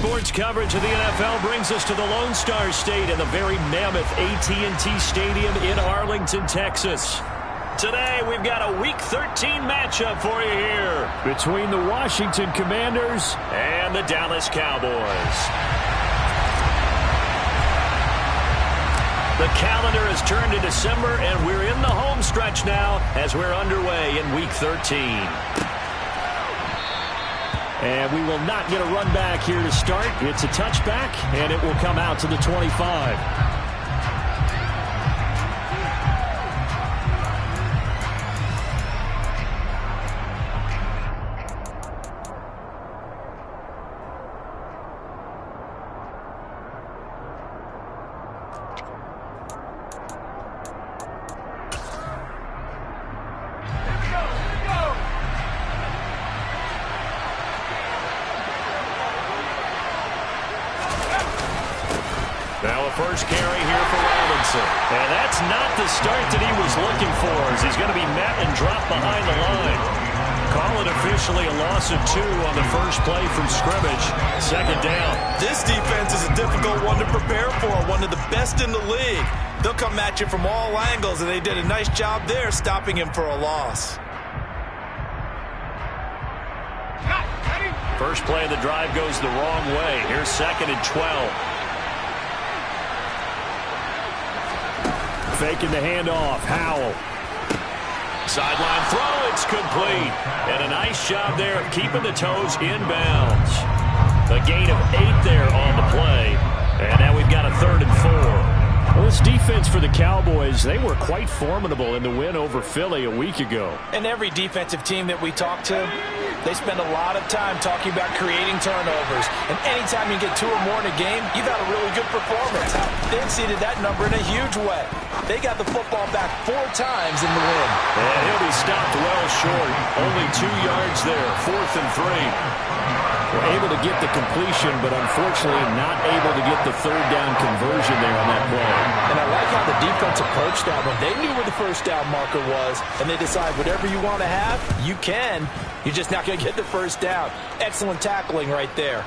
Sports coverage of the NFL brings us to the Lone Star State in the very mammoth AT&T Stadium in Arlington, Texas. Today, we've got a Week 13 matchup for you here between the Washington Commanders and the Dallas Cowboys. The calendar has turned to December, and we're in the home stretch now as we're underway in Week 13. And we will not get a run back here to start. It's a touchback, and it will come out to the 25. Now a first carry here for Robinson. And that's not the start that he was looking for, as he's going to be met and dropped behind the line. Call it officially a loss of 2 on the first play from scrimmage. Second down. This defense is a difficult one to prepare for, one of the best in the league. They'll come at you from all angles, and they did a nice job there stopping him for a loss. First play of the drive goes the wrong way. Here's 2nd and 12. Faking the handoff. Howell. Sideline throw. It's complete. And a nice job there of keeping the toes inbounds. A gain of 8 there on the play. And now we've got a 3rd and 4. Well, this defense for the Cowboys, they were quite formidable in the win over Philly a week ago. And every defensive team that we talk to, they spend a lot of time talking about creating turnovers. And anytime you get 2 or more in a game, you've had a really good performance. They exceeded that number in a huge way. They got the football back 4 times in the win. And he'll be stopped well short. Only 2 yards there. 4th and 3. We're able to get the completion, but unfortunately not able to get the 3rd down conversion there on that play. And I like how the defense approached that one. They knew where the first down marker was, and they decide whatever you want to have, you can. You're just not going to get the first down. Excellent tackling right there.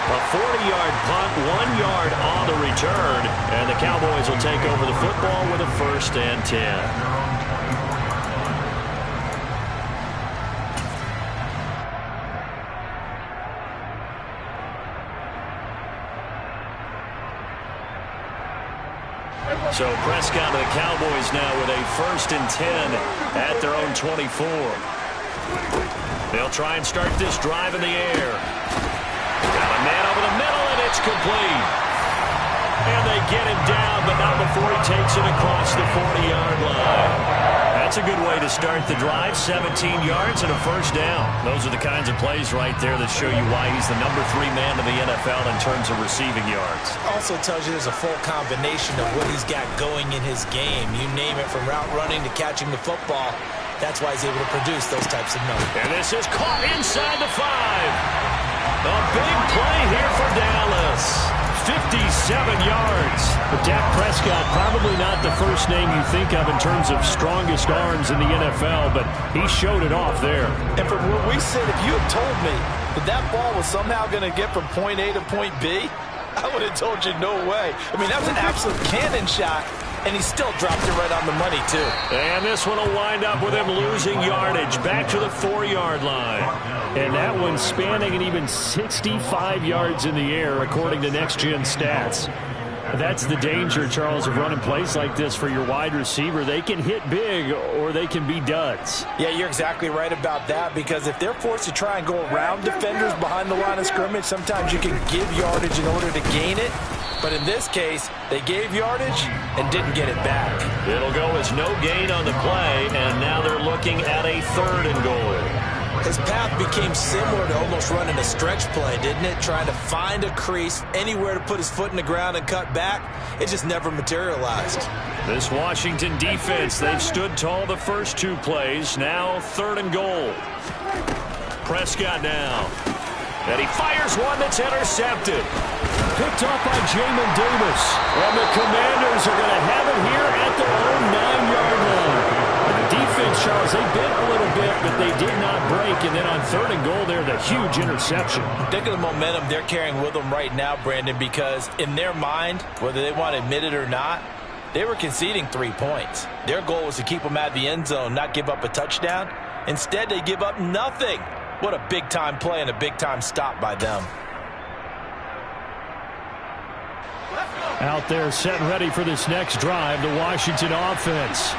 A 40-yard punt, 1 yard on the return, and the Cowboys will take over the football with a 1st and 10. So Prescott and the Cowboys now with a 1st and 10 at their own 24. They'll try and start this drive in the air. Got a man over the middle, and it's complete. And they get him down, but not before he takes it across the 40-yard line. That's a good way to start the drive. 17 yards and a 1st down. Those are the kinds of plays right there that show you why he's the number 3 man in the NFL in terms of receiving yards. Also tells you there's a full combination of what he's got going in his game. You name it, from route running to catching the football. That's why he's able to produce those types of numbers. And this is caught inside the 5. A big play here for Dallas. 57 yards. But Dak Prescott, probably not the first name you think of in terms of strongest arms in the NFL, but he showed it off there. And from where we sit, if you had told me that that ball was somehow going to get from point A to point B, I would have told you no way. I mean, that was an absolute cannon shot, and he still dropped it right on the money, too. And this one will wind up with him losing yardage back to the 4-yard line. And that one spanning an even 65 yards in the air, according to Next Gen Stats. That's the danger, Charles, of running plays like this for your wide receiver. They can hit big, or they can be duds. Yeah, you're exactly right about that, because if they're forced to try and go around defenders behind the line of scrimmage, sometimes you can give yardage in order to gain it. But in this case, they gave yardage and didn't get it back. It'll go as no gain on the play, and now they're looking at a 3rd and goal. His path became similar to almost running a stretch play, didn't it? Trying to find a crease, anywhere to put his foot in the ground and cut back. It just never materialized. This Washington defense, they've stood tall the first 2 plays. Now 3rd and goal. Prescott now. And he fires one that's intercepted. Picked off by Jamin Davis. And the Commanders are going to have it here at their own 9-yard line. And the defense Charles, they bit a little bit, but they did not break. And then on 3rd and goal there, the huge interception. Think of the momentum they're carrying with them right now, Brandon, because in their mind, whether they want to admit it or not, they were conceding 3 points. Their goal was to keep them out of the end zone, not give up a touchdown. Instead, they give up nothing. What a big-time play and a big-time stop by them. Out there set and ready for this next drive, the Washington offense.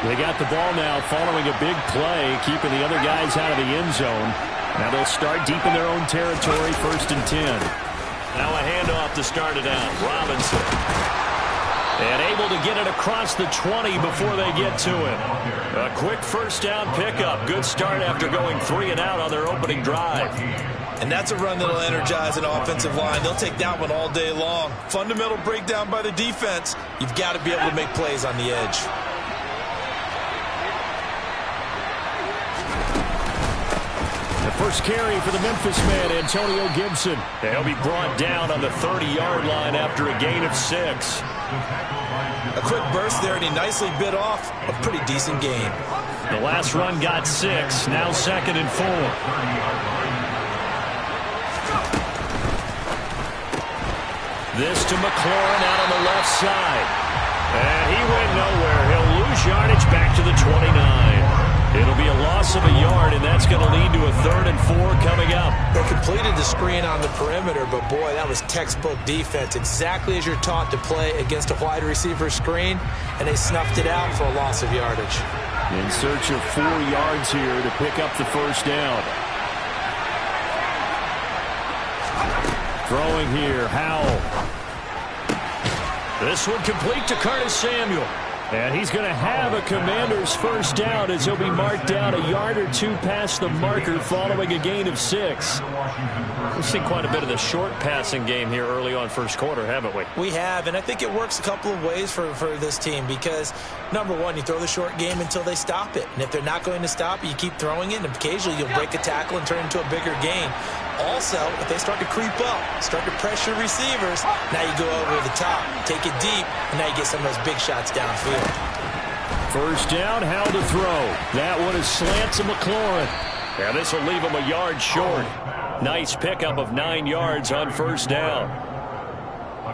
They got the ball now following a big play, keeping the other guys out of the end zone. Now they'll start deep in their own territory, 1st and 10. Now a handoff to start it out. Robinson. And able to get it across the 20 before they get to it. A quick 1st down pickup. Good start after going 3 and out on their opening drive. And that's a run that'll energize an offensive line. They'll take that one all day long. Fundamental breakdown by the defense. You've got to be able to make plays on the edge. The first carry for the Memphis man, Antonio Gibson. He'll be brought down on the 30-yard line after a gain of 6. A quick burst there, and he nicely bit off a pretty decent gain. The last run got 6. Now 2nd and 4. This to McLaurin out on the left side. And he went nowhere. He'll lose yardage back to the 29. It'll be a loss of a yard, and that's going to lead to a 3rd and 4 coming up. They completed the screen on the perimeter, but boy, that was textbook defense. Exactly as you're taught to play against a wide receiver screen, and they snuffed it out for a loss of yardage. In search of 4 yards here to pick up the 1st down. Throwing here, Howell. This one complete to Curtis Samuel. And he's going to have a Commander's 1st down as he'll be marked down a yard or 2 past the marker following a gain of 6. We've seen quite a bit of the short passing game here early on 1st quarter, haven't we? We have, and I think it works a couple of ways for this team because, number one, you throw the short game until they stop it. And if they're not going to stop it, you keep throwing it, and occasionally you'll break a tackle and turn it into a bigger gain. Also, if they start to creep up, start to pressure receivers, now you go over the top, take it deep, and now you get some of those big shots downfield. 1st down, how to throw. That one is slant to McLaurin. Yeah, this will leave him a yard short. Nice pickup of 9 yards on 1st down.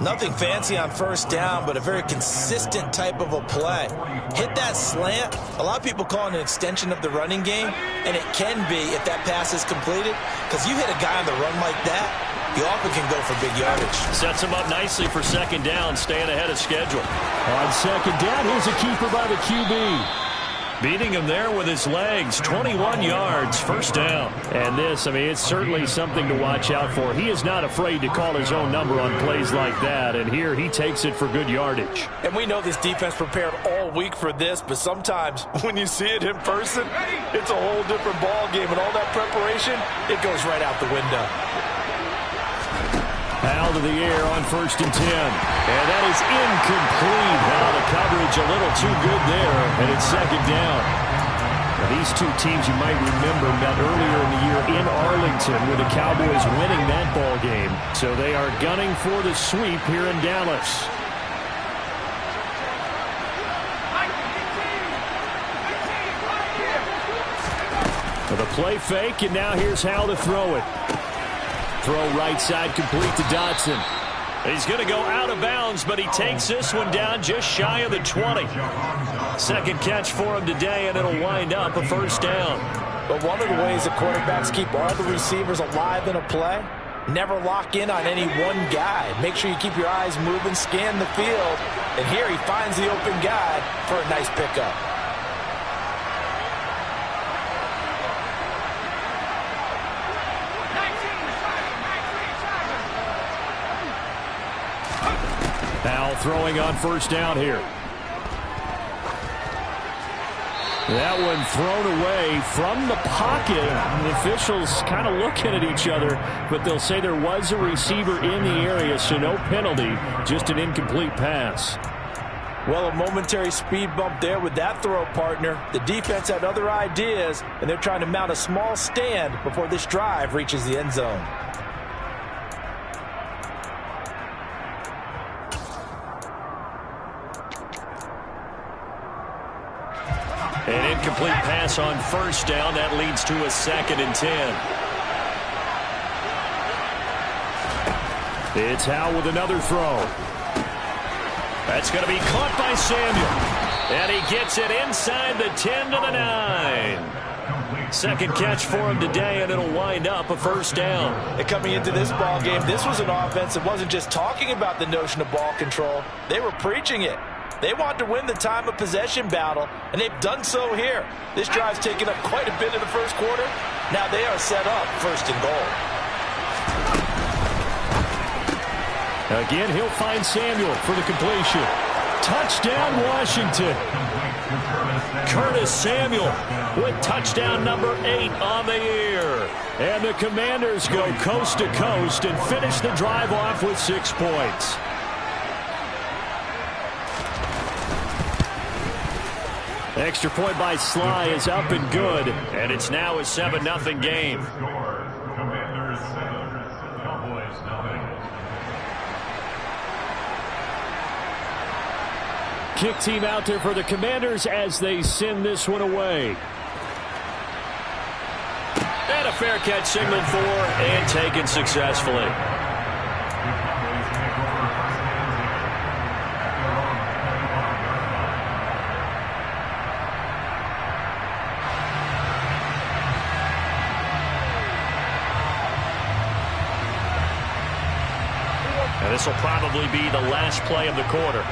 Nothing fancy on 1st down, but a very consistent type of a play. Hit that slant. A lot of people call it an extension of the running game, and it can be if that pass is completed, because you hit a guy on the run like that, you often can go for big yardage. Sets him up nicely for 2nd down, staying ahead of schedule. On 2nd down, here's a keeper by the QB. Beating him there with his legs, 21 yards, 1st down. And this, I mean, it's certainly something to watch out for. He is not afraid to call his own number on plays like that, and here he takes it for good yardage. And we know this defense prepared all week for this, but sometimes when you see it in person, it's a whole different ball game, and all that preparation, it goes right out the window. Out of the air on 1st and 10. And that is incomplete. Now the coverage a little too good there, and it's 2nd down. Now these two teams you might remember met earlier in the year in Arlington with the Cowboys winning that ball game. So they are gunning for the sweep here in Dallas. With a play fake, and now here's how to throw it. Throw right side complete to Dotson. He's going to go out of bounds, but he takes this one down just shy of the 20. 2nd catch for him today, and it'll wind up a 1st down. But one of the ways that quarterbacks keep all the receivers alive in a play, never lock in on any one guy. Make sure you keep your eyes moving, scan the field. And here he finds the open guy for a nice pickup. Now throwing on 1st down here. That one thrown away from the pocket. The officials kind of looking at each other, but they'll say there was a receiver in the area, so no penalty, just an incomplete pass. Well, a momentary speed bump there with that throw, partner. The defense had other ideas, and they're trying to mount a small stand before this drive reaches the end zone. An incomplete pass on first down. That leads to a 2nd and 10. It's Howe with another throw. That's going to be caught by Samuel. And he gets it inside the 10 to the 9. Second catch for him today, and it'll wind up a first down. And coming into this ball game, this was an offense that wasn't just talking about the notion of ball control. They were preaching it. They want to win the time of possession battle, and they've done so here. This drive's taken up quite a bit in the first quarter. Now they are set up 1st and goal. Again, he'll find Samuel for the completion. Touchdown, Washington. Curtis Samuel with touchdown number 8 on the year. And the Commanders go coast to coast and finish the drive off with 6 points. Extra point by Sly is up and good. And it's now a 7-0 game. Kick team out there for the Commanders as they send this one away. And a fair catch signaled for and taken successfully. And this will probably be the last play of the quarter.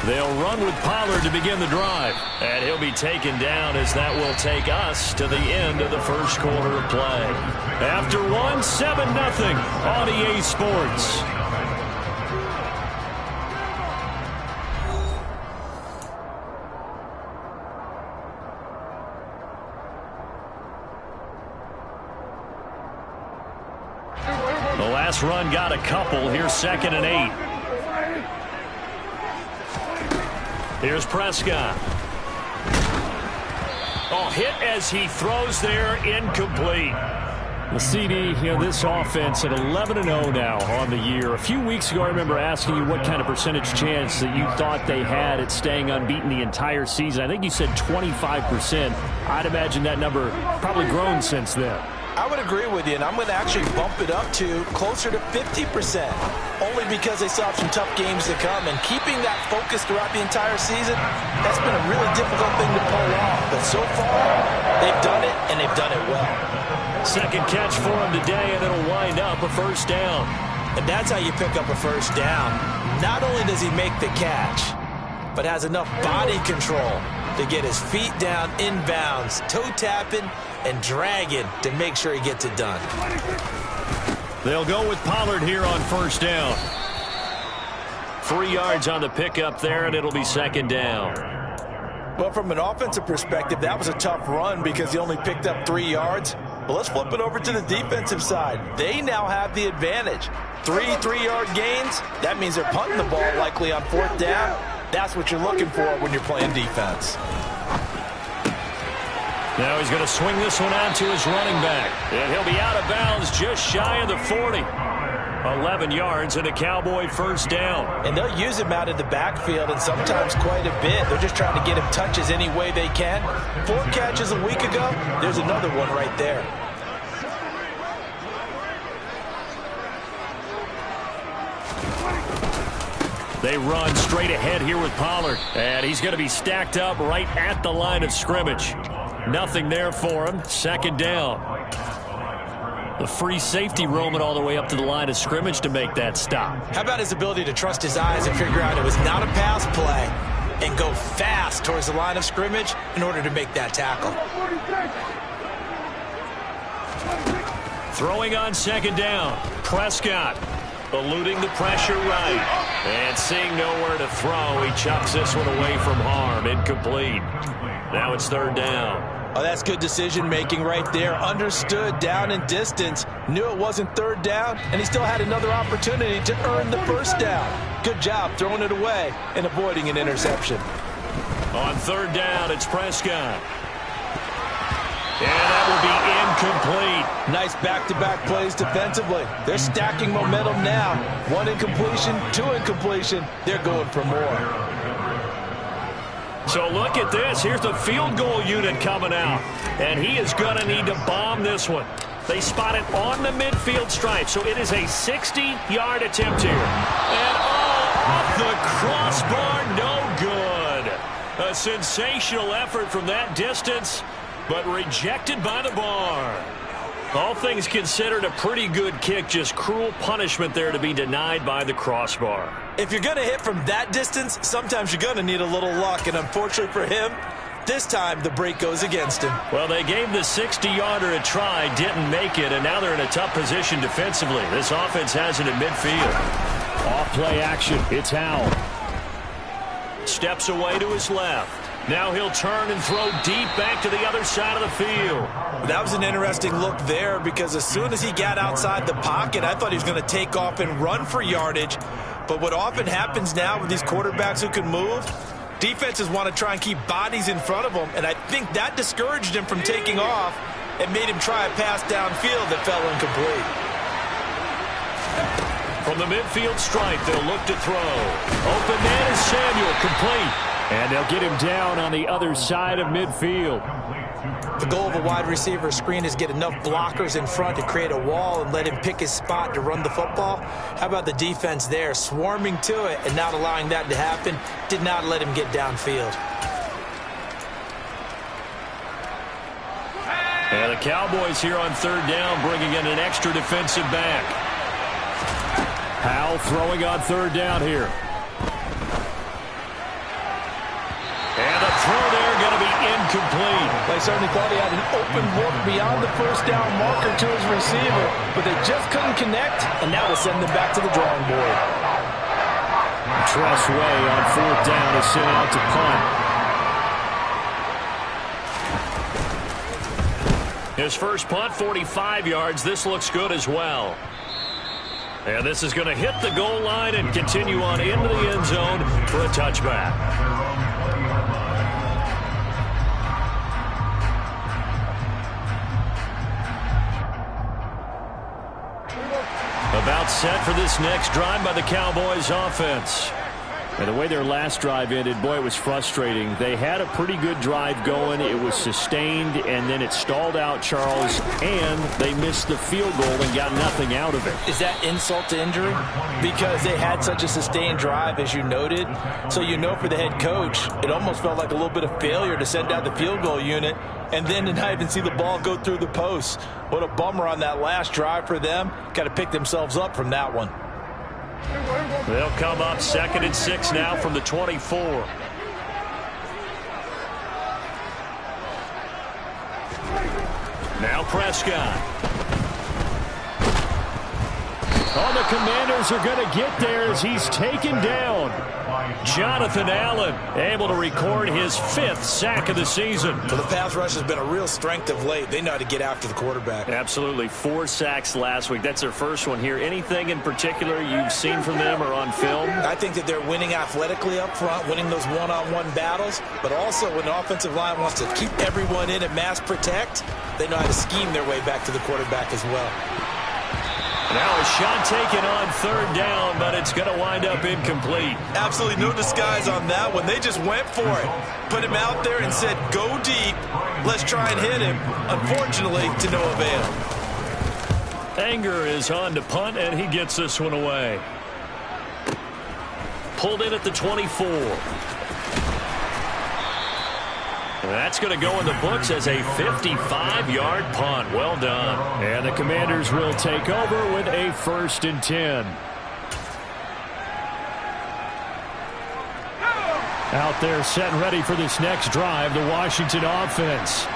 They'll run with Pollard to begin the drive. And he'll be taken down as that will take us to the end of the first quarter of play. After one, 7-0 on EA Sports. The last run got a couple. Here's 2nd and 8. Here's Prescott. Oh, hit as he throws there, incomplete. The CD, this offense at 11-0 now on the year. A few weeks ago, I remember asking you what kind of percentage chance that you thought they had at staying unbeaten the entire season. I think you said 25%. I'd imagine that number probably grown since then. I would agree with you, and I'm going to actually bump it up to closer to 50%, only because they still have some tough games to come, and keeping that focus throughout the entire season, that's been a really difficult thing to pull off. But so far, they've done it, and they've done it well. Second catch for him today, and it'll wind up a first down. And that's how you pick up a first down. Not only does he make the catch, but has enough body control to get his feet down inbounds, toe tapping, and dragging to make sure he gets it done. They'll go with Pollard here on first down. 3 yards on the pickup there, and it'll be 2nd down. Well, from an offensive perspective, that was a tough run because he only picked up 3 yards. But let's flip it over to the defensive side. They now have the advantage. 3 3-yard gains. That means they're punting the ball likely on 4th down. That's what you're looking for when you're playing defense. Now he's going to swing this one out to his running back. And he'll be out of bounds just shy of the 40. 11 yards and a Cowboy first down. And they'll use him out of the backfield, and sometimes quite a bit. They're just trying to get him touches any way they can. 4 catches a week ago. There's another one right there. They run straight ahead here with Pollard. And he's going to be stacked up right at the line of scrimmage. Nothing there for him. 2nd down. The free safety roaming all the way up to the line of scrimmage to make that stop. How about his ability to trust his eyes and figure out it was not a pass play and go fast towards the line of scrimmage in order to make that tackle. Throwing on 2nd down. Prescott eluding the pressure right. And seeing nowhere to throw, he chucks this one away from harm. Incomplete. Now it's 3rd down. Oh, that's good decision-making right there. Understood down and distance. Knew it wasn't 3rd down, and he still had another opportunity to earn the first down. Good job throwing it away and avoiding an interception. On 3rd down, it's Prescott. And that will be complete. Nice back-to-back plays defensively. They're stacking momentum now. 1 incompletion, 2 incompletion. They're going for more. So look at this. Here's the field goal unit coming out. And he is going to need to bomb this one. They spot it on the midfield stripe. So it is a 60-yard attempt here. And off the crossbar, no good. A sensational effort from that distance, but rejected by the bar. All things considered, a pretty good kick. Just cruel punishment there to be denied by the crossbar. If you're going to hit from that distance, sometimes you're going to need a little luck. And unfortunately for him, this time the break goes against him. Well, they gave the 60-yarder a try, didn't make it, and now they're in a tough position defensively. This offense has it in midfield. Off-play action. It's Howell. Steps away to his left. Now he'll turn and throw deep back to the other side of the field. That was an interesting look there because as soon as he got outside the pocket, I thought he was going to take off and run for yardage. But what often happens now with these quarterbacks who can move, defenses want to try and keep bodies in front of them, and I think that discouraged him from taking off and made him try a pass downfield that fell incomplete. From the midfield stripe, they'll look to throw. Open man is Samuel, complete. And they'll get him down on the other side of midfield. The goal of a wide receiver screen is get enough blockers in front to create a wall and let him pick his spot to run the football. How about the defense there, swarming to it and not allowing that to happen? Did not let him get downfield. And the Cowboys here on third down, bringing in an extra defensive back. Howell throwing on third down here. And the throw there going to be incomplete. They certainly thought he had an open look beyond the first down marker to his receiver, but they just couldn't connect, and now we'll send them back to the drawing board. Tress Way on fourth down is sent out to punt. His first punt, 45 yards. This looks good as well. And this is going to hit the goal line and continue on into the end zone for a touchback. About set for this next drive by the Cowboys offense. And the way their last drive ended, boy, it was frustrating. They had a pretty good drive going. It was sustained, and then it stalled out, Charles, and they missed the field goal and got nothing out of it. Is that insult to injury? Because they had such a sustained drive, as you noted. So you know for the head coach, it almost felt like a little bit of failure to send out the field goal unit and then to not even see the ball go through the post. What a bummer on that last drive for them. Got to pick themselves up from that one. They'll come up 2nd and 6 now from the 24. Now Prescott. Oh, the Commanders are going to get there as he's taken down. Jonathan Allen able to record his 5th sack of the season. Well, the pass rush has been a real strength of late. They know how to get after the quarterback. Absolutely. 4 sacks last week. That's their first one here. Anything in particular you've seen from them or on film? I think that they're winning athletically up front, winning those one-on-one battles, but also when the offensive line wants to keep everyone in and mass protect, they know how to scheme their way back to the quarterback as well. Now a shot taken on third down, but it's going to wind up incomplete. Absolutely no disguise on that one. They just went for it. Put him out there and said, go deep. Let's try and hit him. Unfortunately, to no avail. Anger is on to punt, and he gets this one away. Pulled in at the 24. That's going to go in the books as a 55-yard punt. Well done. And the Commanders will take over with a 1st and 10. Out there set and ready for this next drive, the Washington offense.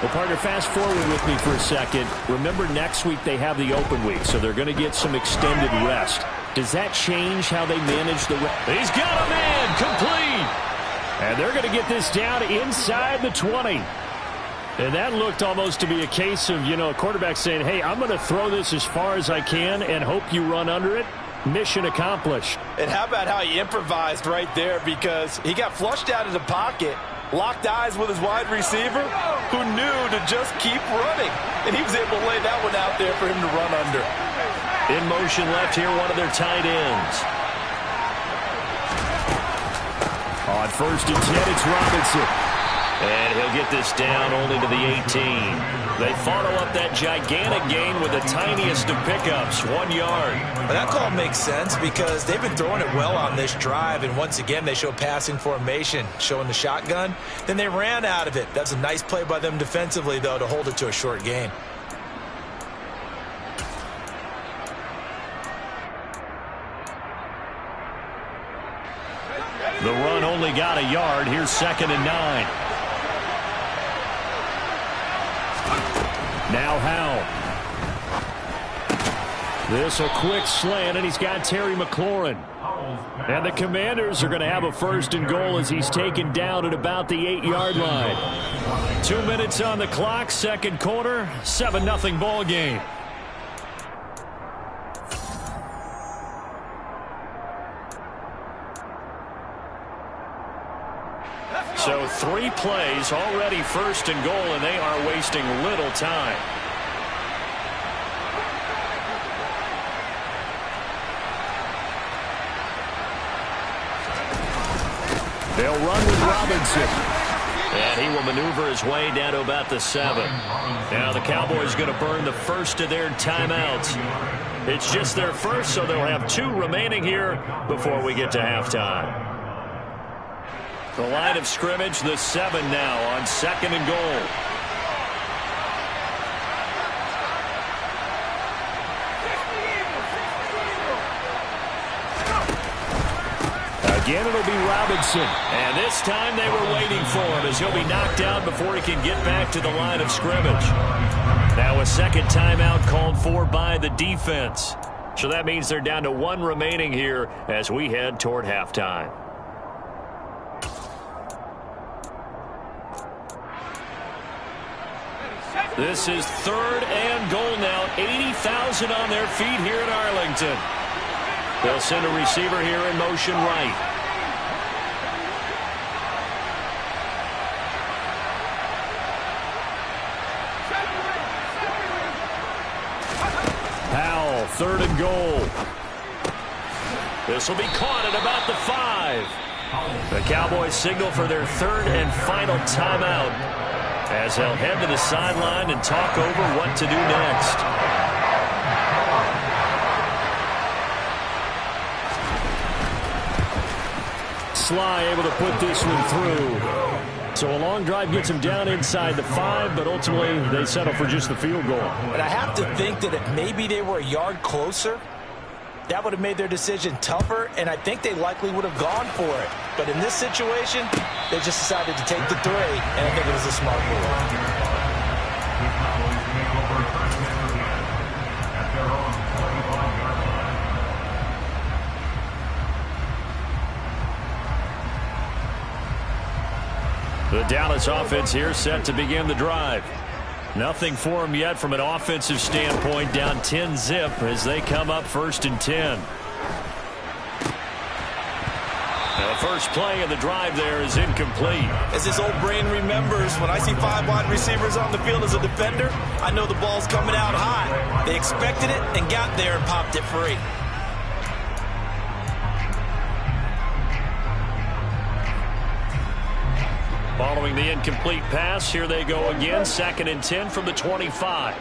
Well, partner, fast forward with me for a second. Remember, next week they have the open week, so they're going to get some extended rest. Does that change how they manage the rest? He's got a man complete. And they're going to get this down inside the 20. And that looked almost to be a case of, a quarterback saying, hey, I'm going to throw this as far as I can and hope you run under it. Mission accomplished. And how about how he improvised right there, because he got flushed out of the pocket, locked eyes with his wide receiver, who knew to just keep running. And he was able to lay that one out there for him to run under. In motion left here, one of their tight ends. On 1st and 10, it's Robinson. And he'll get this down only to the 18. They follow up that gigantic gain with the tiniest of pickups, 1 yard. Well, that call makes sense because they've been throwing it well on this drive, and once again they show passing formation, showing the shotgun. Then they ran out of it. That's a nice play by them defensively, though, to hold it to a short gain. The run only got a yard. Here's 2nd and 9. Now Howell. This a quick slant, and he's got Terry McLaurin. And the Commanders are going to have a 1st and goal as he's taken down at about the 8-yard line. 2 minutes on the clock, 2nd quarter, 7-0 ball game. So 3 plays, already 1st and goal, and they are wasting little time. They'll run with Robinson. And he will maneuver his way down to about the 7. Now the Cowboys going to burn the first of their timeouts. It's just their first, so they'll have 2 remaining here before we get to halftime. The line of scrimmage, the 7 now on 2nd and goal. Again, it'll be Robinson. And this time they were waiting for him as he'll be knocked out before he can get back to the line of scrimmage. Now a 2nd timeout called for by the defense. So that means they're down to 1 remaining here as we head toward halftime. This is 3rd and goal now. 80,000 on their feet here in Arlington. They'll send a receiver here in motion right. Howell, 3rd and goal. This will be caught at about the 5. The Cowboys signal for their 3rd and final timeout, as they'll head to the sideline and talk over what to do next. Sly able to put this one through. So a long drive gets him down inside the 5, but ultimately they settle for just the field goal. And I have to think that if maybe they were a yard closer, that would have made their decision tougher, and I think they likely would have gone for it. But in this situation, they just decided to take the 3, and I think it was a smart move. The Dallas offense here set to begin the drive. Nothing for them yet from an offensive standpoint, down 10-zip as they come up 1st and 10. Now the first play of the drive there is incomplete. As his old brain remembers, when I see 5 wide receivers on the field as a defender, I know the ball's coming out high. They expected it and got there and popped it free. Following the incomplete pass, here they go again. 2nd and 10 from the 25.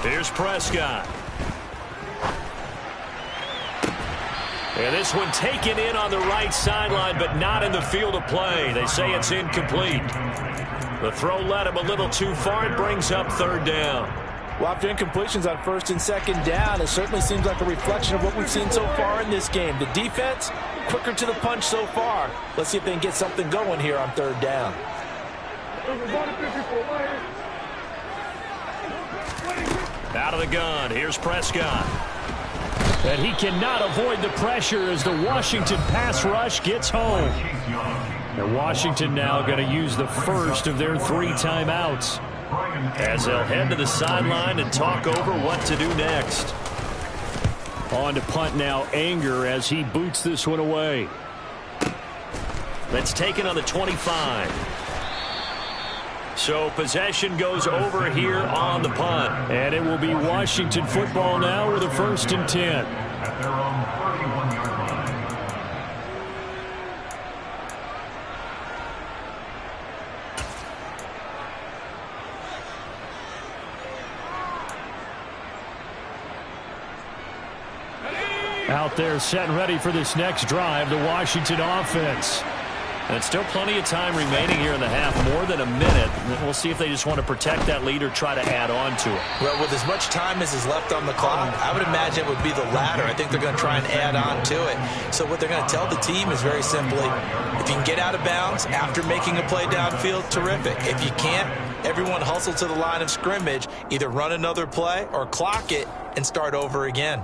Here's Prescott. And this one taken in on the right sideline, but not in the field of play. They say it's incomplete. The throw led him a little too far. It brings up 3rd down. Well, after incompletions on 1st and 2nd down, it certainly seems like a reflection of what we've seen so far in this game. The defense, quicker to the punch so far. Let's see if they can get something going here on 3rd down. Out of the gun, here's Prescott. And he cannot avoid the pressure as the Washington pass rush gets home. And Washington now going to use the first of their 3 timeouts, as they'll head to the sideline and talk over what to do next. On to punt now, Anger, as he boots this one away. That's taken on the 25. So possession goes over here on the punt. And it will be Washington football now with a 1st and 10. At their own 31-yard line. Out there set and ready for this next drive, the Washington offense. And still plenty of time remaining here in the half, more than a minute. We'll see if they just want to protect that lead or try to add on to it. Well, with as much time as is left on the clock, I would imagine it would be the latter. I think they're going to try and add on to it. So what they're going to tell the team is very simply, if you can get out of bounds after making a play downfield, terrific. If you can't, everyone hustle to the line of scrimmage, either run another play or clock it and start over again.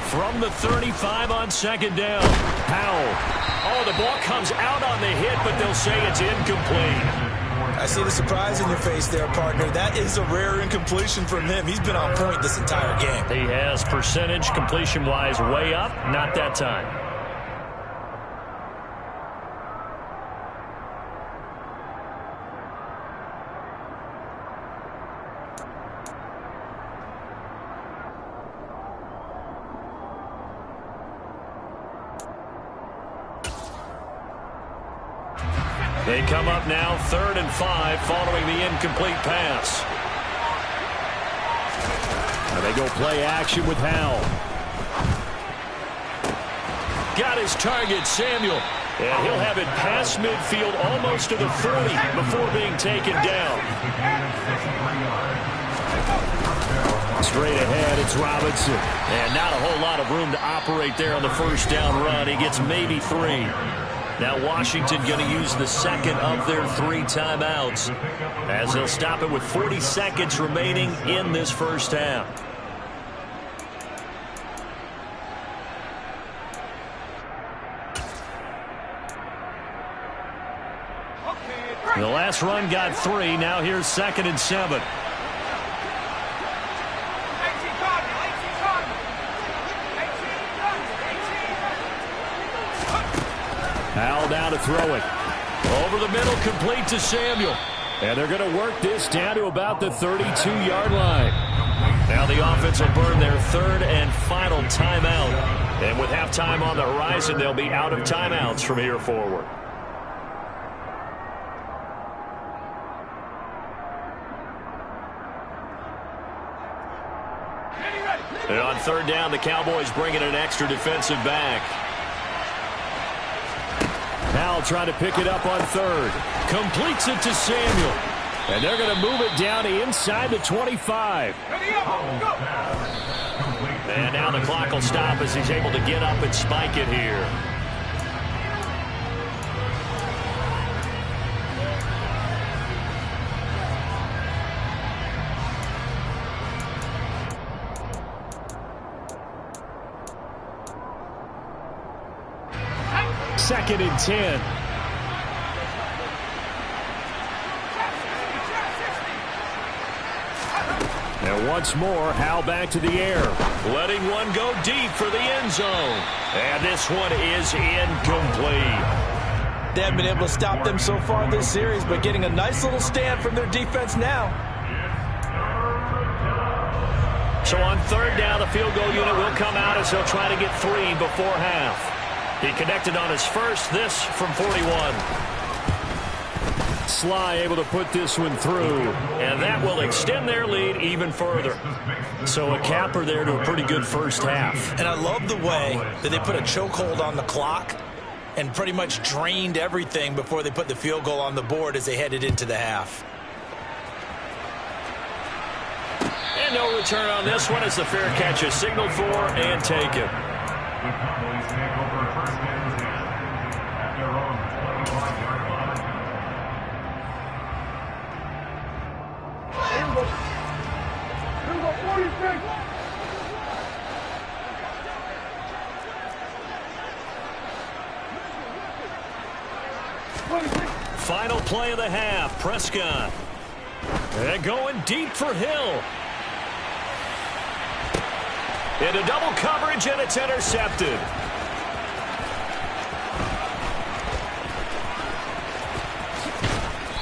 From the 35 on 2nd down. Powell. Oh, the ball comes out on the hit, but they'll say it's incomplete. I see the surprise in your face there, partner. That is a rare incompletion from him. He's been on point this entire game. He has percentage completion-wise way up. Not that time. They come up now 3rd and 5 following the incomplete pass. And they go play action with Howell. Got his target, Samuel. And he'll have it past midfield almost to the 40 before being taken down. Straight ahead, it's Robinson. And not a whole lot of room to operate there on the 1st down run. He gets maybe 3. Now Washington going to use the 2nd of their 3 timeouts as they'll stop it with 40 seconds remaining in this 1st half. The last run got 3. Now here's 2nd and 7. Howell down to throw it. Over the middle, complete to Samuel. And they're going to work this down to about the 32-yard line. Now the offense will burn their 3rd and final timeout. And with halftime on the horizon, they'll be out of timeouts from here forward. And on 3rd down, the Cowboys bring in an extra defensive back. Howell trying to pick it up on 3rd. Completes it to Samuel. And they're going to move it down to inside the 25. And now the clock will stop as he's able to get up and spike it here. Second and 10. And once more, Howell back to the air. Letting one go deep for the end zone. And this one is incomplete. They haven't been able to stop them so far this series, but getting a nice little stand from their defense now. So on 3rd down, the field goal unit will come out as they'll try to get 3 before half. He connected on his first, this from 41. Sly able to put this one through. And that will extend their lead even further. So a capper there to a pretty good 1st half. And I love the way that they put a chokehold on the clock and pretty much drained everything before they put the field goal on the board as they headed into the half. And no return on this one as the fair catch is signaled for and taken. The Cowboys take over 1st and 10 at their own 21-yard line. Final play of the half. Prescott. And going deep for Hill. Into double coverage, and it's intercepted.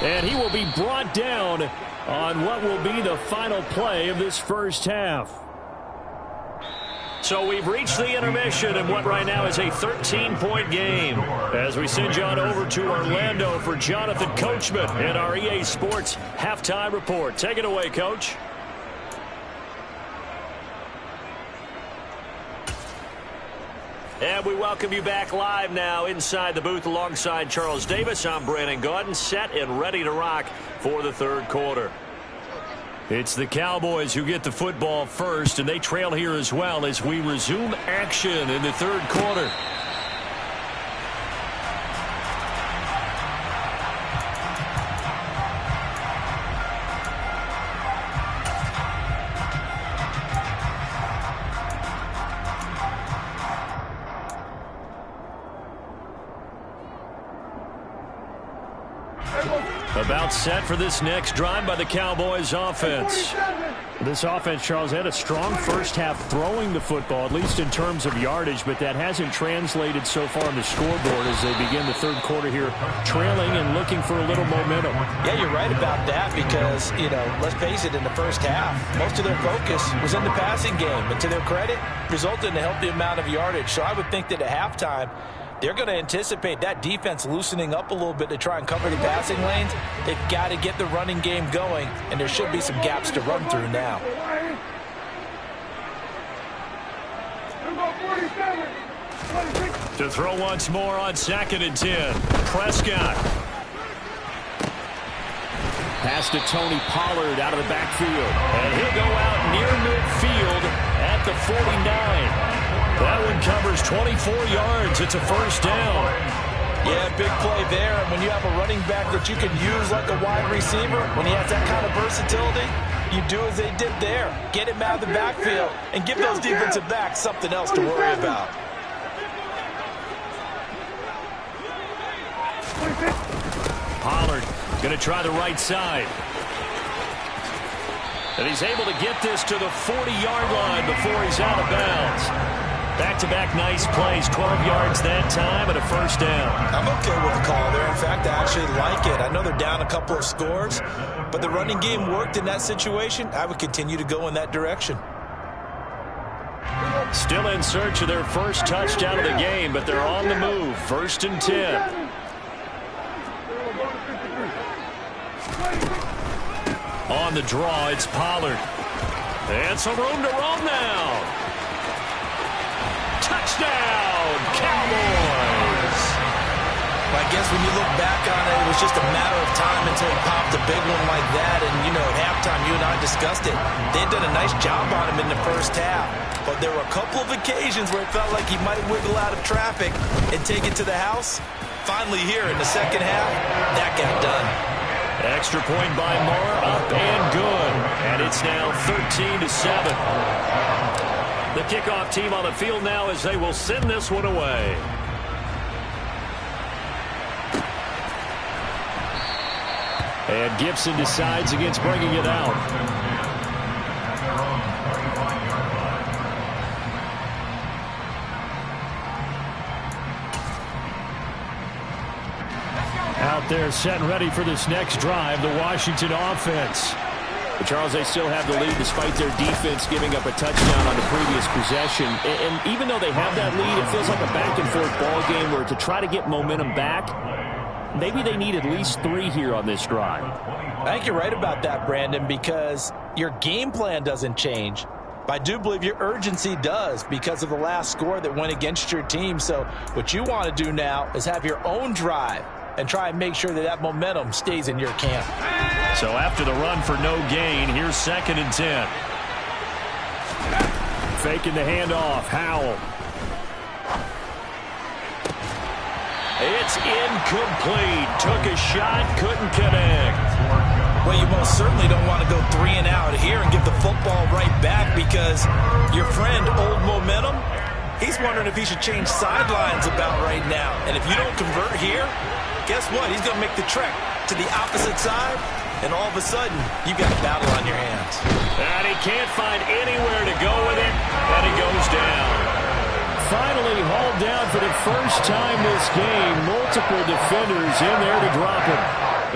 And he will be brought down on what will be the final play of this first half. So we've reached the intermission in what right now is a 13-point game. As we send you on over to Orlando for Jonathan Coachman in our EA Sports Halftime Report. Take it away, Coach. And we welcome you back live now inside the booth alongside Charles Davis. I'm Brandon Gaudin, set and ready to rock for the third quarter. It's the Cowboys who get the football first, and they trail here as well as we resume action in the third quarter. About set for this next drive by the Cowboys offense. This offense, Charles, had a strong first half throwing the football, at least in terms of yardage, but that hasn't translated so far on the scoreboard as they begin the third quarter here, trailing and looking for a little momentum. Yeah, you're right about that because, let's face it, in the first half, most of their focus was in the passing game, and to their credit, resulted in a healthy amount of yardage. So I would think that at halftime, they're going to anticipate that defense loosening up a little bit to try and cover the passing lanes. They've got to get the running game going, and there should be some gaps to run through now. To throw once more on 2nd and 10. Prescott. Pass to Tony Pollard out of the backfield. And he'll go out near midfield at the 49. That one covers 24 yards. It's a first down. Yeah, big play there. And when you have a running back that you can use like a wide receiver, when he has that kind of versatility, you do as they did there. Get him out of the backfield and give those defensive backs something else to worry about. Pollard going to try the right side. And he's able to get this to the 40-yard line before he's out of bounds. Back-to-back nice plays, 12 yards that time and a first down. I'm okay with the call there. In fact, I actually like it. I know they're down a couple of scores, but the running game worked in that situation. I would continue to go in that direction. Still in search of their first touchdown of the game, but they're on the move. 1st and 10. On the draw, it's Pollard. And some room to roam now. Touchdown, Cowboys! I guess when you look back on it, it was just a matter of time until he popped a big one like that. And, at halftime, you and I discussed it. They had done a nice job on him in the first half. But there were a couple of occasions where it felt like he might wiggle out of traffic and take it to the house. Finally here in the second half, that got done. Extra point by Moore, up and good. And it's now 13-7. The kickoff team on the field now as they will send this one away. And Gibson decides against bringing it out. Out there set and ready for this next drive, the Washington offense. But Charles, they still have the lead despite their defense giving up a touchdown on the previous possession. And even though they have that lead, it feels like a back-and-forth ball game where to try to get momentum back, maybe they need at least 3 here on this drive. I think you're right about that, Brandon, because your game plan doesn't change. But I do believe your urgency does because of the last score that went against your team. So what you want to do now is have your own drive and try and make sure that that momentum stays in your camp. So after the run for no gain, here's 2nd and 10. Faking the handoff, Howell. It's incomplete. Took a shot, couldn't connect. Well, you most certainly don't want to go 3 and out here and give the football right back because your friend, Old Momentum, he's wondering if he should change sidelines about right now. And if you don't convert here, guess what? He's going to make the trek to the opposite side, and all of a sudden, you've got a battle on your hands. And he can't find anywhere to go with it, and he goes called down for the first time this game. Multiple defenders in there to drop him.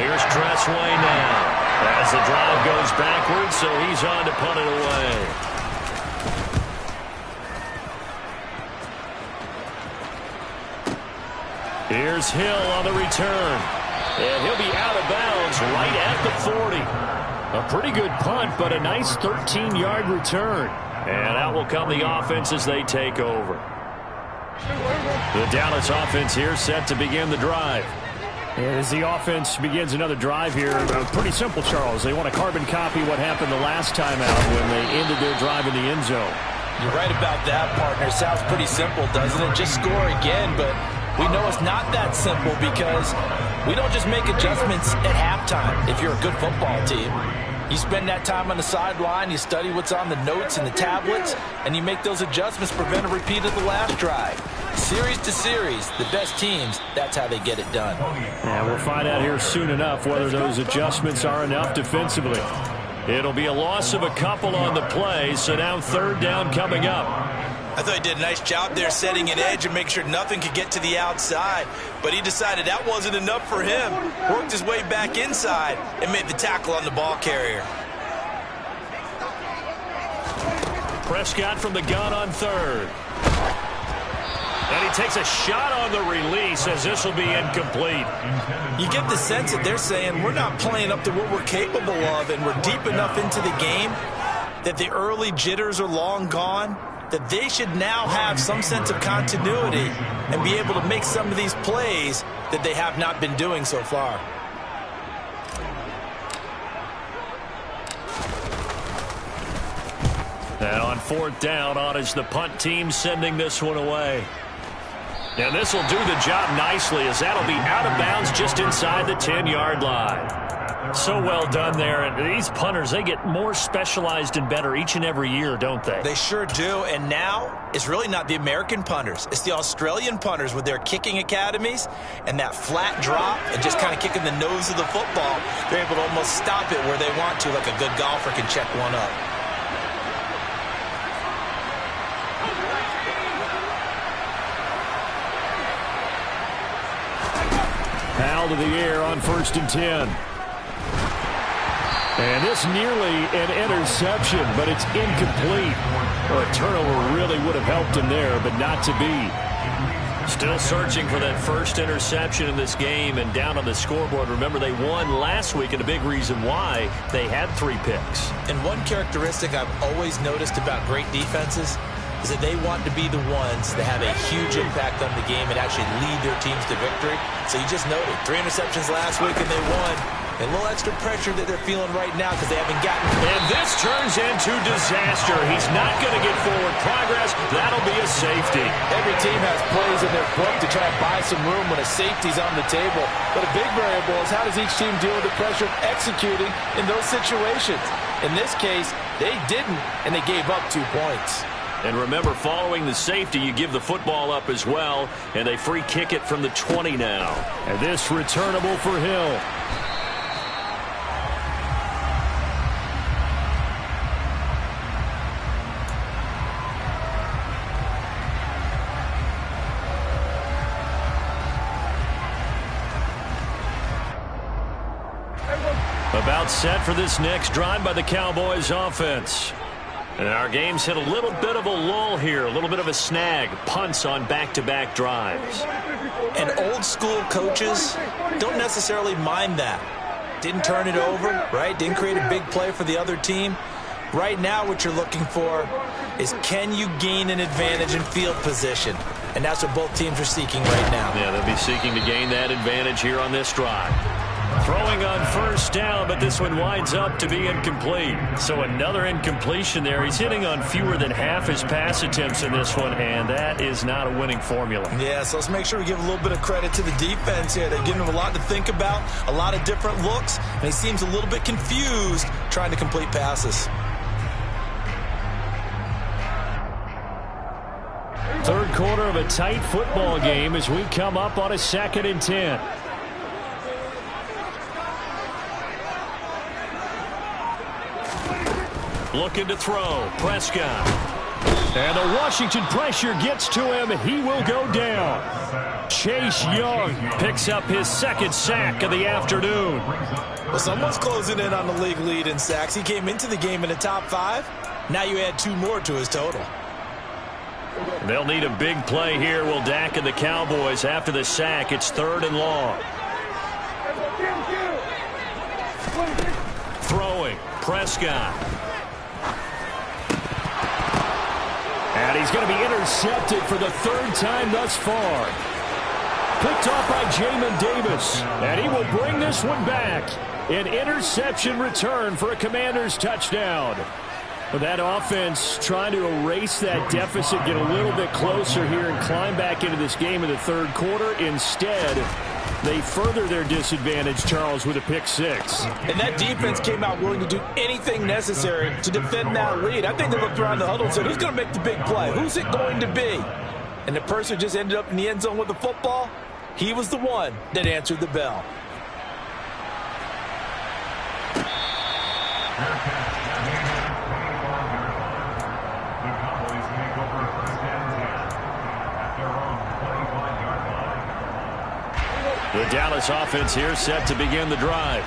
Here's Tressway now. As the drive goes backwards, so he's on to punt it away. Here's Hill on the return. And he'll be out of bounds right at the 40. A pretty good punt, but a nice 13-yard return. And out will come the offense as they take over. The Dallas offense here set to begin the drive. And as the offense begins another drive here, pretty simple, Charles. They want to carbon copy what happened the last time out when they ended their drive in the end zone. You're right about that, partner. Sounds pretty simple, doesn't it? Just score again, but we know it's not that simple because we don't just make adjustments at halftime if you're a good football team. You spend that time on the sideline, you study what's on the notes and the tablets, and you make those adjustments to prevent a repeat of the last drive. Series to series, the best teams, that's how they get it done. Yeah, we'll find out here soon enough whether those adjustments are enough defensively. It'll be a loss of a couple on the play, so now third down coming up. I thought he did a nice job there setting an edge and make sure nothing could get to the outside. But he decided that wasn't enough for him. Worked his way back inside and made the tackle on the ball carrier. Prescott from the gun on third. And he takes a shot on the release as this will be incomplete. You get the sense that they're saying we're not playing up to what we're capable of, and we're deep enough into the game that the early jitters are long gone, that they should now have some sense of continuity and be able to make some of these plays that they have not been doing so far. And on fourth down, on is the punt team sending this one away. And this will do the job nicely as that'll be out of bounds just inside the 10-yard line. So well done there. And these punters, they get more specialized and better each and every year, don't they? They sure do. And now it's really not the American punters. It's the Australian punters with their kicking academies and that flat drop and just kind of kicking the nose of the football. They're able to almost stop it where they want to, like a good golfer can check one up. Foul to the air on 1st and 10. And this nearly an interception, but it's incomplete. Well, a turnover really would have helped him there, but not to be. Still searching for that first interception in this game and down on the scoreboard. Remember, they won last week, and a big reason why they had 3 picks. And one characteristic I've always noticed about great defenses is that they want to be the ones that have a huge impact on the game and actually lead their teams to victory. So you just noted 3 interceptions last week and they won. A little extra pressure that they're feeling right now because they haven't gotten. And this turns into disaster. He's not going to get forward progress. That'll be a safety. Every team has plays in their book to try to buy some room when a safety's on the table. But a big variable is how does each team deal with the pressure of executing in those situations. In this case, they didn't, and they gave up 2 points. And remember, following the safety, you give the football up as well, and they free kick it from the 20 now. And this returnable for Hill. About set for this next drive by the Cowboys offense. And our game's hit a little bit of a lull here, a little bit of a snag. Punts on back-to-back drives. And old school coaches don't necessarily mind that. Didn't turn it over, right? Didn't create a big play for the other team. Right now what you're looking for is can you gain an advantage in field position? And that's what both teams are seeking right now. Yeah, they'll be seeking to gain that advantage here on this drive. Throwing on first down, but this one winds up to be incomplete. So another incompletion there. He's hitting on fewer than half his pass attempts in this one, and that is not a winning formula. Yeah, so let's make sure we give a little bit of credit to the defense here. They're giving him a lot to think about, a lot of different looks, and he seems a little bit confused trying to complete passes. Third quarter of a tight football game as we come up on a 2nd and 10. Looking to throw. Prescott. And the Washington pressure gets to him. He will go down. Chase Young picks up his second sack of the afternoon. Well, someone's closing in on the league lead in sacks. He came into the game in the top 5. Now you add 2 more to his total. They'll need a big play here. Will Dak and the Cowboys after the sack. It's 3rd and long. Throwing. Prescott. And he's going to be intercepted for the 3rd time thus far. Picked off by Jamin Davis. And he will bring this one back. An interception return for a Commanders touchdown. That offense trying to erase that deficit, get a little bit closer here and climb back into this game in the 3rd quarter. Instead, they further their disadvantage, Charles, with a pick 6. And that defense came out willing to do anything necessary to defend that lead. I think they looked around the huddle and said, who's going to make the big play? Who's it going to be? And the person who just ended up in the end zone with the football, he was the one that answered the bell. The Dallas offense here set to begin the drive.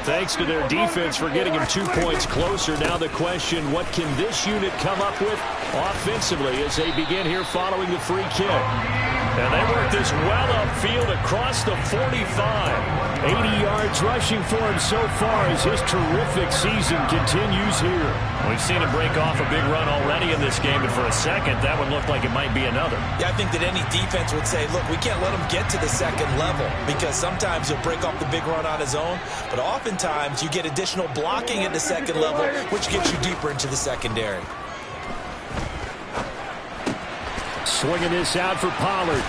Thanks to their defense for getting him 2 points closer. Now the question, what can this unit come up with offensively as they begin here following the free kick? And they work this well upfield across the 45. 80 yards rushing for him so far as his terrific season continues here. We've seen him break off a big run already in this game, and for a second, that one looked like it might be another. Yeah, I think that any defense would say, look, we can't let him get to the 2nd level because sometimes he'll break off the big run on his own, but oftentimes you get additional blocking at the 2nd level, which gets you deeper into the secondary. Swinging this out for Pollard.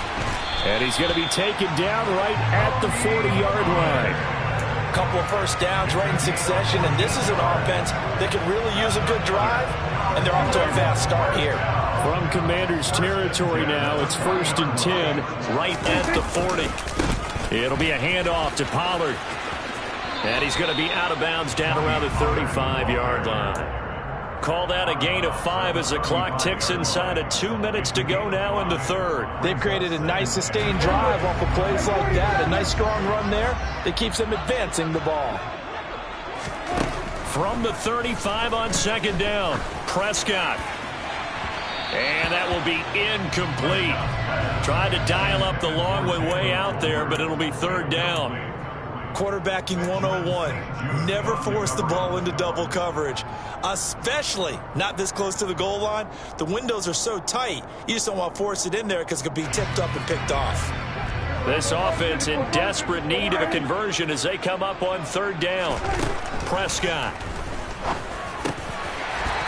And he's going to be taken down right at the 40-yard line. A couple of first downs right in succession, and this is an offense that could really use a good drive, and they're off to a fast start here. From Commanders territory now, it's 1st and 10. Right at the 40. It'll be a handoff to Pollard. And he's going to be out of bounds down around the 35-yard line. Call that a gain of 5 as the clock ticks inside of 2 minutes to go now in the 3rd. They've created a nice sustained drive off of plays like that. A nice strong run there that keeps them advancing the ball. From the 35 on 2nd down, Prescott. And that will be incomplete. Tried to dial up the long way out there, but it'll be 3rd down. Quarterbacking 101. Never force the ball into double coverage, especially not this close to the goal line. The windows are so tight, you just don't want to force it in there because it could be tipped up and picked off. This offense in desperate need of a conversion as they come up on 3rd down. Prescott.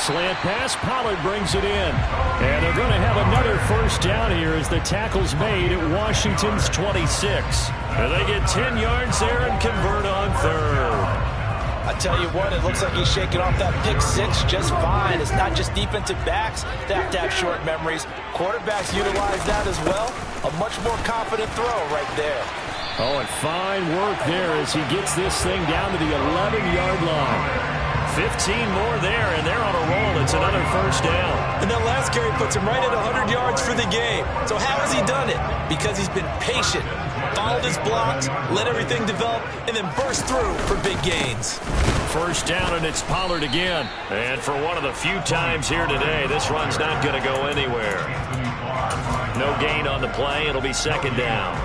Slant pass, Pollard brings it in. And they're going to have another first down here as the tackle's made at Washington's 26. And they get 10 yards there and convert on 3rd. I tell you what, it looks like he's shaking off that pick 6 just fine. It's not just defensive backs that have to have short memories. Quarterbacks utilize that as well. A much more confident throw right there. Oh, and fine work there as he gets this thing down to the 11-yard line. 15 more there, and they're on a roll. It's another first down. And that last carry puts him right at 100 yards for the game. So how has he done it? Because he's been patient, followed his blocks, let everything develop, and then burst through for big gains. First down, and it's Pollard again. And for one of the few times here today, this run's not going to go anywhere. No gain on the play. It'll be 2nd down.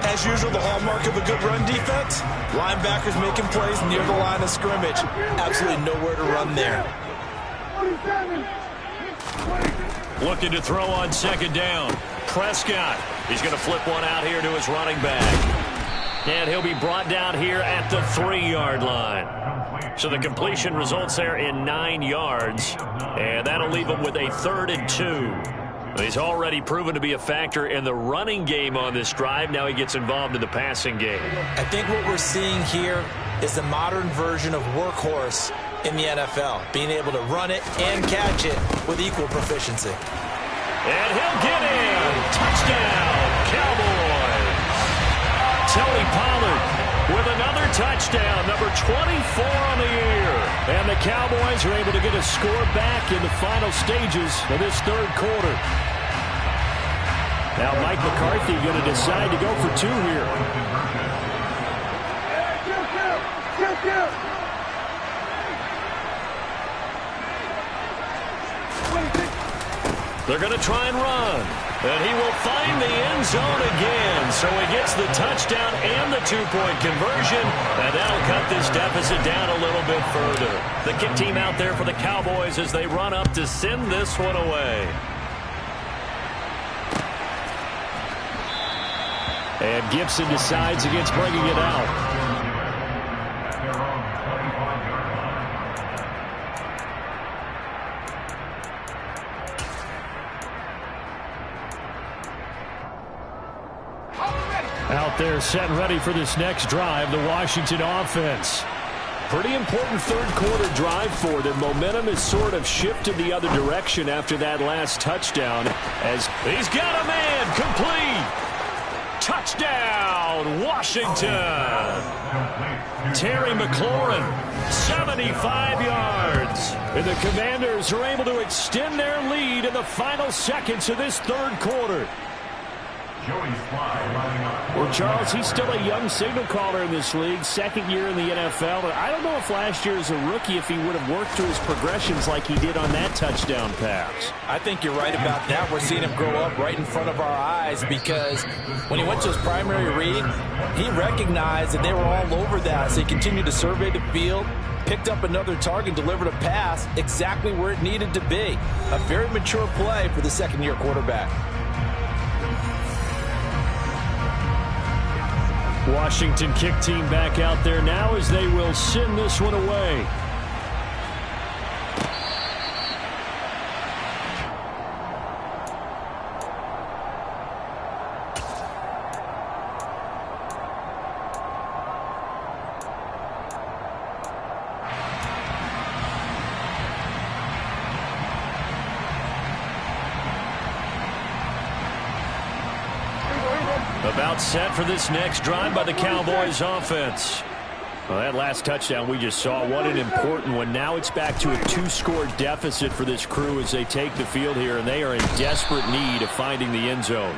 As usual, the hallmark of a good run defense, linebackers making plays near the line of scrimmage. Absolutely nowhere to run there. Looking to throw on 2nd down. Prescott. He's going to flip one out here to his running back. And he'll be brought down here at the 3-yard line. So the completion results there in 9 yards. And that'll leave him with a 3rd and 2. He's already proven to be a factor in the running game on this drive. Now he gets involved in the passing game. I think what we're seeing here is the modern version of workhorse in the NFL, being able to run it and catch it with equal proficiency. And he'll get in. Touchdown, Cowboys. Tony Pollard with another touchdown, number 24 on the year. And the Cowboys are able to get a score back in the final stages of this third quarter. Now Mike McCarthy going to decide to go for two here. They're going to try and run. And he will find the end zone again. So he gets the touchdown and the two-point conversion. And that'll cut this deficit down a little bit further. The kick team out there for the Cowboys as they run up to send this one away. And Gibson decides against bringing it out. Out there set and ready for this next drive, the Washington offense. Pretty important third quarter drive for them. Momentum has sort of shifted the other direction after that last touchdown. As he's got a man complete. Touchdown, Washington. Terry McLaurin, 75 yards. And the Commanders are able to extend their lead in the final seconds of this third quarter. Well, Charles, he's still a young signal caller in this league, second year in the NFL. But I don't know if last year as a rookie, if he would have worked through his progressions like he did on that touchdown pass. I think you're right about that. We're seeing him grow up right in front of our eyes because when he went to his primary read, he recognized that they were all over that. So he continued to survey the field, picked up another target, delivered a pass exactly where it needed to be. A very mature play for the second-year quarterback. Washington kick team back out there now as they will send this one away. About set for this next drive by the Cowboys offense. Well, that last touchdown we just saw, what an important one. Now it's back to a two-score deficit for this crew as they take the field here, and they are in desperate need of finding the end zone.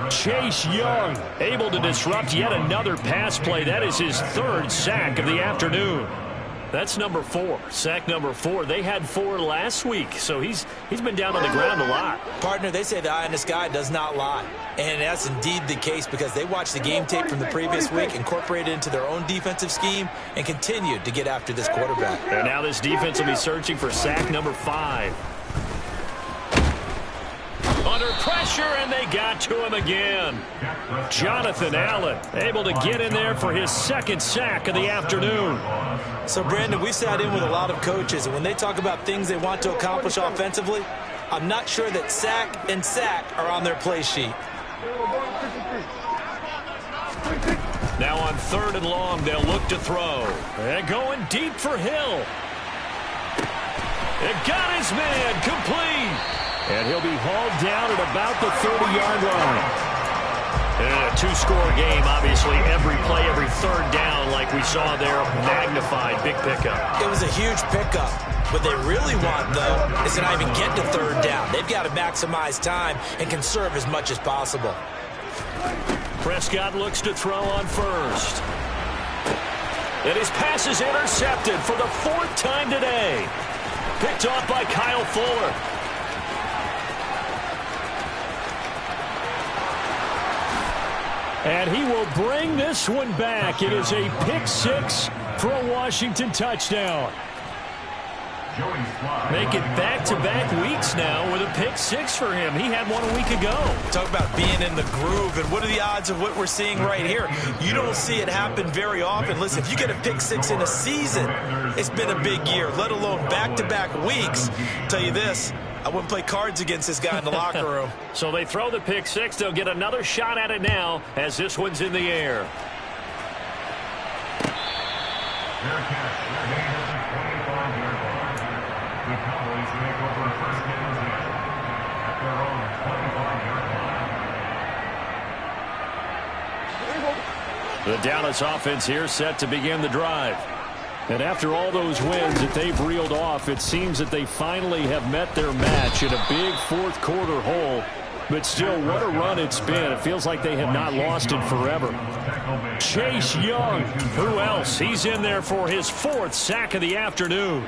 Chase Young able to disrupt yet another pass play. That is his third sack of the afternoon. That's number 4, sack number 4. They had 4 last week, so he's been down on the ground a lot. Partner, they say the eye in the sky does not lie. And that's indeed the case because they watched the game tape from the previous week, incorporated it into their own defensive scheme, and continued to get after this quarterback. And now this defense will be searching for sack number 5. Under pressure, and they got to him again. Jonathan Allen able to get in there for his second sack of the afternoon. So, Brandon, we sat in with a lot of coaches, and when they talk about things they want to accomplish offensively, I'm not sure that sack and sack are on their play sheet. Now on 3rd and long, they'll look to throw. And going deep for Hill. It got his man complete. And he'll be hauled down at about the 30-yard line. And a two-score game, obviously, every play, every third down, like we saw there, magnified, big pickup. It was a huge pickup. What they really want, though, is to not even get to 3rd down. They've got to maximize time and conserve as much as possible. Prescott looks to throw on 1st. And his pass is intercepted for the 4th time today. Picked off by Kyle Fuller. And he will bring this one back. It is a pick 6 for a Washington touchdown. Make it back-to-back weeks now with a pick 6 for him. He had one a week ago. Talk about being in the groove, and what are the odds of what we're seeing right here? You don't see it happen very often. Listen, if you get a pick 6 in a season, it's been a big year, let alone back-to-back weeks. Tell you this, I wouldn't play cards against this guy in the locker room. So they throw the pick 6. They'll get another shot at it now as this one's in the air. The Cowboys make over first and 10 at their own 25-yard line. The Dallas offense here set to begin the drive. And after all those wins that they've reeled off, it seems that they finally have met their match in a big fourth quarter hole. But still, what a run it's been. It feels like they have not lost it forever. Chase Young, who else? He's in there for his 4th sack of the afternoon.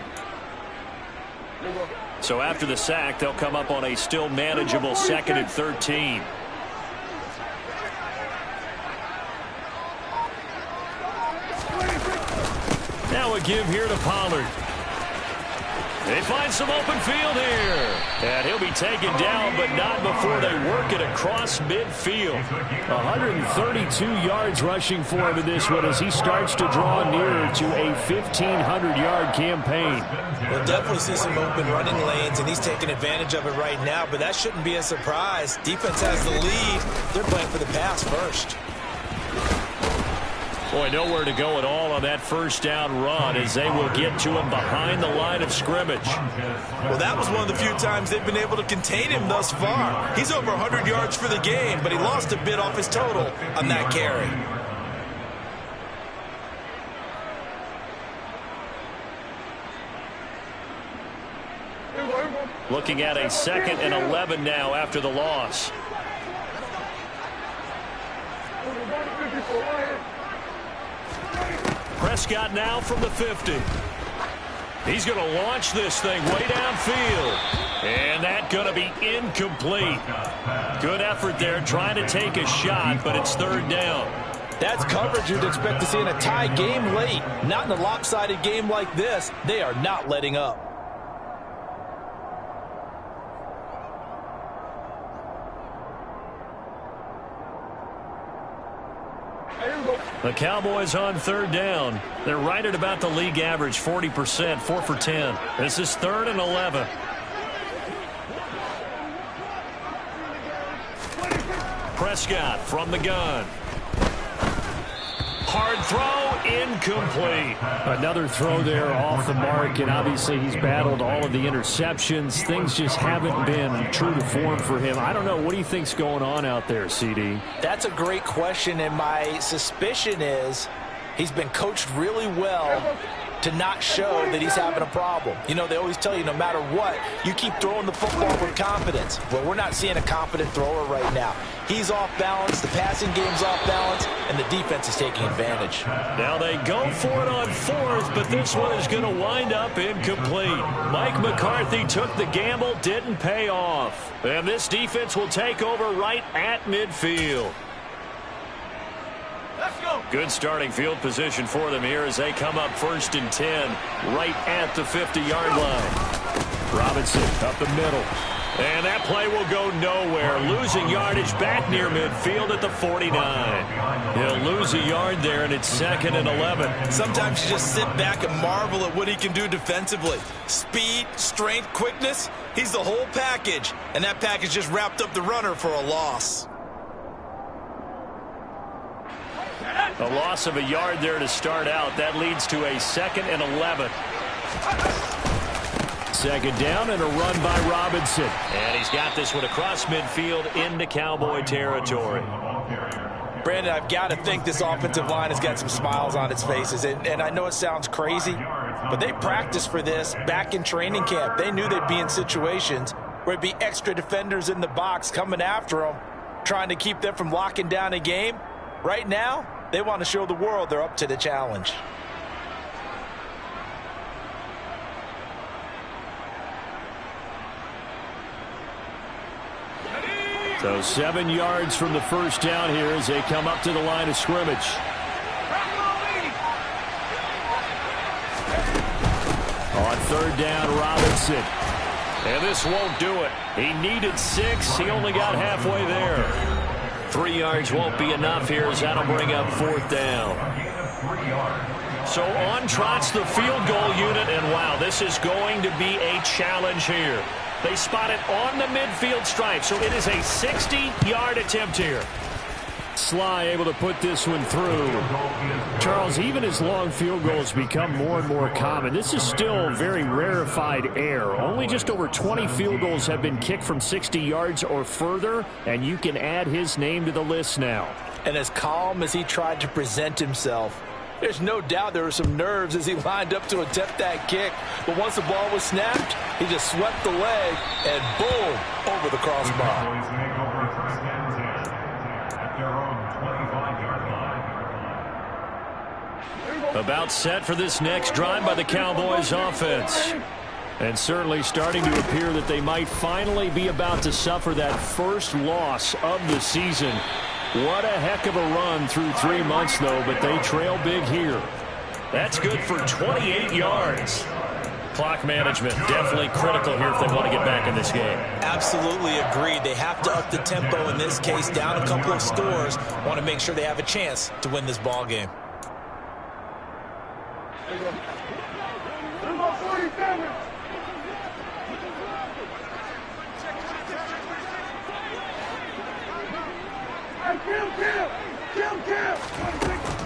So after the sack, they'll come up on a still manageable 2nd and 13. Now a give here to Pollard. They find some open field here. And he'll be taken down, but not before they work it across midfield. 132 yards rushing for him in this one as he starts to draw nearer to a 1,500-yard campaign. We'll definitely see some open running lanes, and he's taking advantage of it right now, but that shouldn't be a surprise. Defense has the lead. They're playing for the pass first. Boy, nowhere to go at all on that first down run as they will get to him behind the line of scrimmage. Well, that was one of the few times they've been able to contain him thus far. He's over 100 yards for the game, but he lost a bit off his total on that carry. Looking at a 2nd and 11 now after the loss. Prescott now from the 50. He's going to launch this thing way downfield. And that's going to be incomplete. Good effort there trying to take a shot, but it's 3rd down. That's coverage you'd expect to see in a tie game late. Not in a lopsided game like this. They are not letting up. The Cowboys on 3rd down. They're right at about the league average, 40%, 4 for 10. This is 3rd and 11. Prescott from the gun. Hard throw, incomplete. Another throw there off the mark, and obviously he's battled all of the interceptions. Things just haven't been true to form for him. I don't know. What do you think's going on out there, CD? That's a great question, and my suspicion is he's been coached really well to not show that he's having a problem. You know, they always tell you no matter what, you keep throwing the football with confidence. Well, we're not seeing a confident thrower right now. He's off balance, the passing game's off balance, and the defense is taking advantage. Now they go for it on 4th, but this one is going to wind up incomplete. Mike McCarthy took the gamble, didn't pay off. And this defense will take over right at midfield. Good starting field position for them here as they come up 1st and 10 right at the 50-yard line. Robinson up the middle. And that play will go nowhere. Losing yardage back near midfield at the 49. He'll lose a yard there, and it's 2nd and 11. Sometimes you just sit back and marvel at what he can do defensively. Speed, strength, quickness, he's the whole package. And that package just wrapped up the runner for a loss. A loss of a yard there to start out. That leads to a 2nd and 11. 2nd down and a run by Robinson. And he's got this one across midfield into Cowboy territory. Brandon, I've got to think this offensive line has got some smiles on its faces. And I know it sounds crazy, but they practiced for this back in training camp. They knew they'd be in situations where it'd be extra defenders in the box coming after them, trying to keep them from locking down a game. Right now, they want to show the world they're up to the challenge. So 7 yards from the first down here as they come up to the line of scrimmage. On 3rd down, Robinson. And this won't do it. He needed 6. He only got halfway there. 3 yards won't be enough here as that'll bring up 4th down. So on trots the field goal unit, and wow, this is going to be a challenge here. They spot it on the midfield stripe, so it is a 60-yard attempt here. Sly able to put this one through. Charles, even as long field goals become more and more common, this is still very rarefied air. Only just over 20 field goals have been kicked from 60 yards or further, and you can add his name to the list now. and as calm as he tried to present himself. There's no doubt there were some nerves as he lined up to attempt that kick. But once the ball was snapped, he just swept the leg and boom, over the crossbar. Cowboys make over a first and 10 at their own 25-yard line. About set for this next drive by the Cowboys offense. And certainly starting to appear that they might finally be about to suffer that first loss of the season. What a heck of a run through 3 months, though, but they trail big here. That's good for 28 yards. Clock management definitely critical here if they want to get back in this game. Absolutely agreed. They have to up the tempo in this case, down a couple of scores. Want to make sure they have a chance to win this ball game.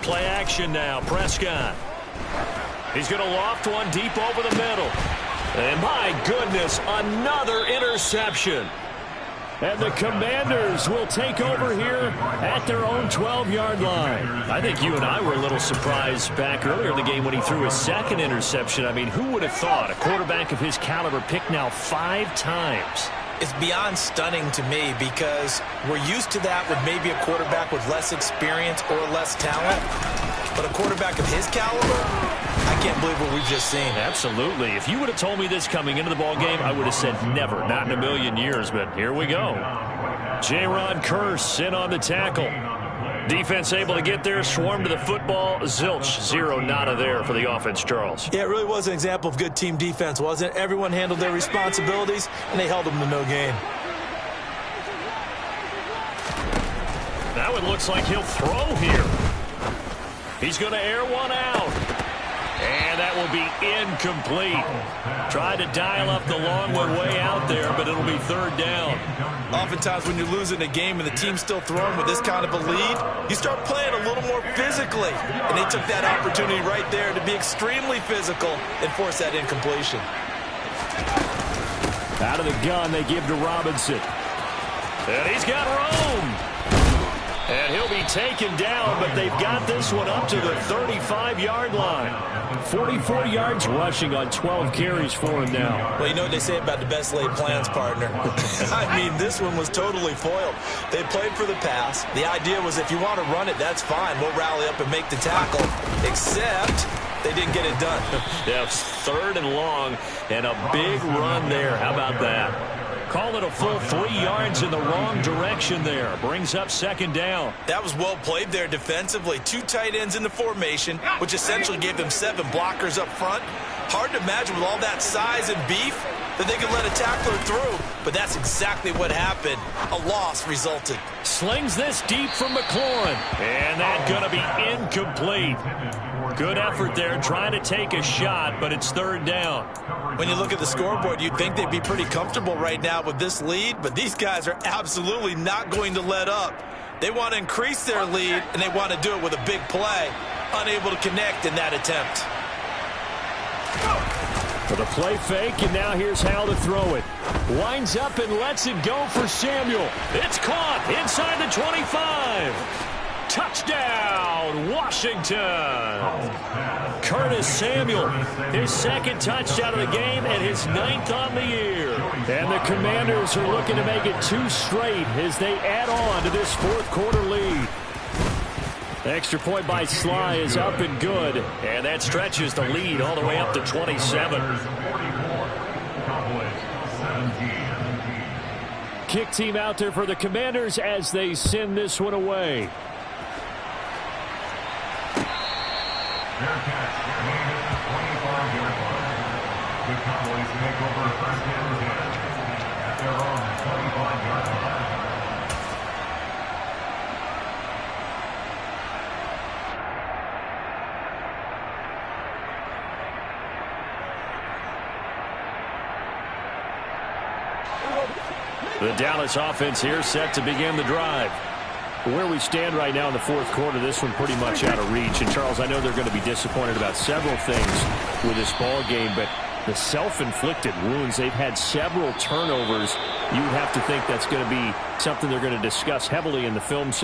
Play action now. Prescott. He's going to loft one deep over the middle. And my goodness, another interception. And the Commanders will take over here at their own 12-yard line. I think you and I were a little surprised back earlier in the game when he threw his second interception. I mean, who would have thought a quarterback of his caliber picked now 5 times? It's beyond stunning to me because we're used to that with maybe a quarterback with less experience or less talent. But a quarterback of his caliber, I can't believe what we've just seen. Absolutely. If you would have told me this coming into the ball game, I would have said never, not in a million years. But here we go. J-Ron Curse in on the tackle. Defense able to get there, swarm to the football. Zilch, 0 nada there for the offense, Charles. Yeah, it really was an example of good team defense, wasn't it? Everyone handled their responsibilities, and they held them to no gain. Now it looks like he'll throw here. He's going to air one out. And that will be incomplete. Tried to dial up the long one way out there, but it'll be 3rd down. Oftentimes when you're losing a game and the team's still throwing with this kind of a lead, you start playing a little more physically. And they took that opportunity right there to be extremely physical and force that incompletion. Out of the gun, they give to Robinson. And he's got Rome. And he'll be taken down, but they've got this one up to the 35-yard line. 44 yards rushing on 12 carries for him now. Well, you know what they say about the best laid plans, partner. I mean, this one was totally foiled. They played for the pass. The idea was if you want to run it, that's fine. We'll rally up and make the tackle. Except they didn't get it done. Yeah, 3rd and long, and a big run there. How about that? Call it a full 3 yards in the wrong direction there. Brings up 2nd down. That was well played there defensively. 2 tight ends in the formation, which essentially gave them 7 blockers up front. Hard to imagine with all that size and beef that they could let a tackler through. But that's exactly what happened. A loss resulted. Slings this deep from McLaurin. And that's going to be incomplete. Good effort there, trying to take a shot, but it's 3rd down. When you look at the scoreboard, you'd think they'd be pretty comfortable right now with this lead, but these guys are absolutely not going to let up. They want to increase their lead, and they want to do it with a big play. Unable to connect in that attempt. For the play fake, and now here's how to throw it. Winds up and lets it go for Samuel. It's caught inside the 25. Touchdown, Washington. Curtis Samuel, his 2nd touchdown of the game and his 9th on the year. And the Commanders are looking to make it 2 straight as they add on to this 4th quarter lead. Extra point by Sly is up and good. And that stretches the lead all the way up to 27. Kick team out there for the Commanders as they send this one away. Their catch made at the 25-yard line. The Cowboys make over a first and 10 at their own 25-yard line. The Dallas offense here set to begin the drive. Where we stand right now in the 4th quarter, this one pretty much out of reach. And, Charles, I know they're going to be disappointed about several things with this ball game, but the self-inflicted wounds, they've had several turnovers. You would have to think that's going to be something they're going to discuss heavily in the film session.